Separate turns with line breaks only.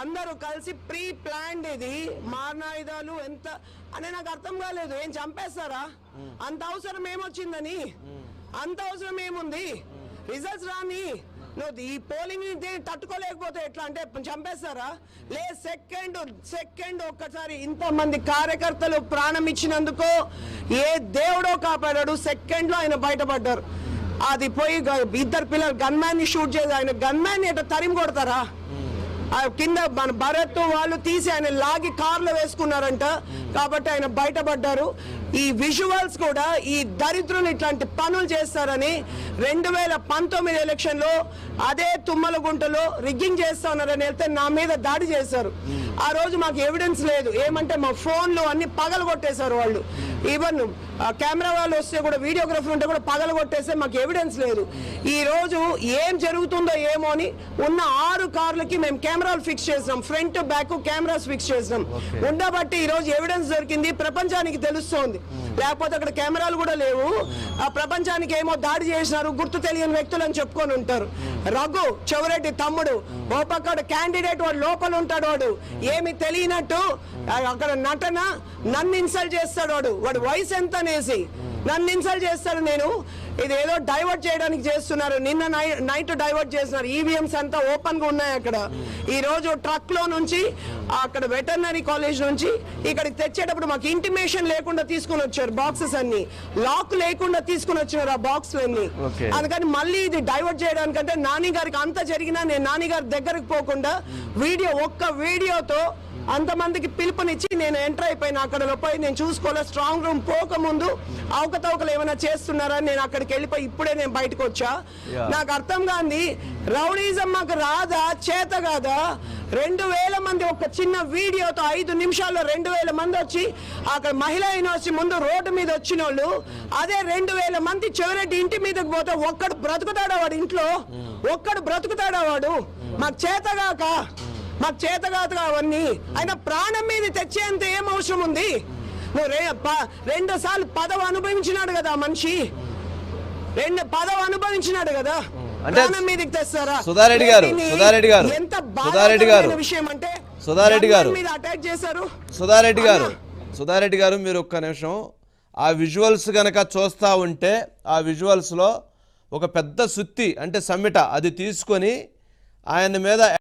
అందరూ కలిసి pre planned ఇది మారణాయుధాలు ఎంత అనే నాకు అర్థం కాలేదు. ఏం చంపేస్తారా? అంత అవసరం ఏమొచ్చిందని? అంత అవసరం ఏముంది? రిజల్ట్స్ రాని నువ్వు ఈ పోలింగ్ తట్టుకోలేకపోతే ఎట్లా అంటే చంపేస్తారా? లే సెకండ్ ఒక్కసారి ఇంతమంది కార్యకర్తలు ప్రాణం ఇచ్చినందుకు ఏ దేవుడో కాపాడాడు. సెకండ్ లో ఆయన బయటపడ్డారు. అది పోయి ఇద్దరు పిల్లలు గన్మ్యాన్ ని షూట్ చేసి ఆయన గన్మ్యాన్ ని తరిమి కొడతారా? కింద మన భరత్ వాళ్ళు తీసి ఆయన లాగి కార్లో వేసుకున్నారంట. కాబట్టి ఆయన బయటపడ్డారు. ఈ విజువల్స్ కూడా ఈ దరిద్రులు ఇట్లాంటి పనులు చేస్తారని 2019 ఎలక్షన్ లో అదే తుమ్మలగుంటలో రిగ్గింగ్ చేస్తా ఉన్నారని వెళ్తే నా మీద దాడి చేశారు. ఆ రోజు మాకు ఎవిడెన్స్ లేదు. ఏమంటే మా ఫోన్లు అన్ని పగలు కొట్టేశారు వాళ్ళు. ఈవెన్ కెమెరా వాళ్ళు వస్తే కూడా వీడియోగ్రఫర్ ఉంటే కూడా పగలు కొట్టేస్తే మాకు ఎవిడెన్స్ లేదు. ఈ రోజు ఏం జరుగుతుందో ఏమో అని ఉన్న 6 కార్లకి మేము కెమెరాలు ఫిక్స్ చేసినాం. ఫ్రంట్ బ్యాక్ కెమెరాస్ ఫిక్స్ చేసినాం. ఉండబట్టి ఈ రోజు ఎవిడెన్స్ దొరికింది. ప్రపంచానికి తెలుస్తోంది. లేకపోతే అక్కడ కెమెరాలు కూడా లేవు. ఆ ప్రపంచానికి ఏమో దాడి చేసినారు గుర్తు తెలియని వ్యక్తులు అని చెప్పుకొని ఉంటారు. రఘు చెవిరెడ్డి తమ్ముడు ఓ పక్క క్యాండిడేట్ వాడు లోపల ఉంటాడు. వాడు ఏమి తెలియనట్టు అక్కడ నటన నన్ను ఇన్సల్ట్ చేస్తాడు. వాడు వయసు ఎంత అనేసి నన్ను ఇన్సల్ట్ చేస్తాడు. నేను ఇది ఏదో డైవర్ట్ చేయడానికి చేస్తున్నారు. నిన్న నైట్ డైవర్ట్ చేస్తున్నారు. ఈవీఎంస్ అంతా ఓపెన్ గా ఉన్నాయి అక్కడ. ఈ రోజు ట్రక్ లో నుంచి అక్కడ వెటర్నరీ కాలేజ్ నుంచి ఇక్కడికి తెచ్చేటప్పుడు మాకు ఇంటిమేషన్ లేకుండా తీసుకుని వచ్చారు. బాక్సెస్ అన్ని లాక్ లేకుండా తీసుకుని వచ్చారు ఆ బాక్స్ అన్ని. అందుకని మళ్ళీ ఇది డైవర్ట్ చేయడానికంటే నాని గారికి అంత జరిగినా నేను నాని గారి దగ్గరకు పోకుండా ఒక్క వీడియోతో అంతమందికి పిలుపునిచ్చి నేను ఎంటర్ అయిపోయినా. అక్కడ లోపల నేను చూసుకోలే. స్ట్రాంగ్ రూమ్ పోకముందు అవకతవకలు ఏమైనా చేస్తున్నారని నేను అక్కడికి వెళ్ళిపోయి ఇప్పుడే నేను బయటకు వచ్చా. నాకు అర్థం కాంది రౌడీజం మాకు రాదా, చేత కాదా? 2000 మంది ఒక చిన్న వీడియోతో 5 నిమిషాల్లో 2000 మంది వచ్చి అక్కడ మహిళా యూనివర్సిటీ ముందు రోడ్డు మీద వచ్చిన వాళ్ళు అదే 2000 మంది చెవిరెడ్డి ఇంటి మీదకి పోతే ఒక్కడు బ్రతుకుతాడా? వాడు ఇంట్లో ఒక్కడు బ్రతుకుతాడా? వాడు మాకు చేతగాదు అవన్నీ. ఆయన ప్రాణం మీద తెచ్చేంత ఏం అవసరం ఉంది? నువ్వు 2 సార్లు పదవి అనుభవించినాడు కదా మనిషి. 2 పదవి అనుభవించినాడు కదా. ప్రాణం మీదకి తెస్తారా?
సుధారెడ్డి గారు
ఎంత బాధాకరమైన విషయం అంటే మీద అటాక్ చేశారు.
సుధారెడ్డి గారు మీరు ఒక్క నిమిషం ఆ విజువల్స్ గనక చూస్తా ఉంటే ఆ విజువల్స్ లో ఒక పెద్ద సుత్తి అంటే సమ్మిట అది తీసుకొని ఆయన మీద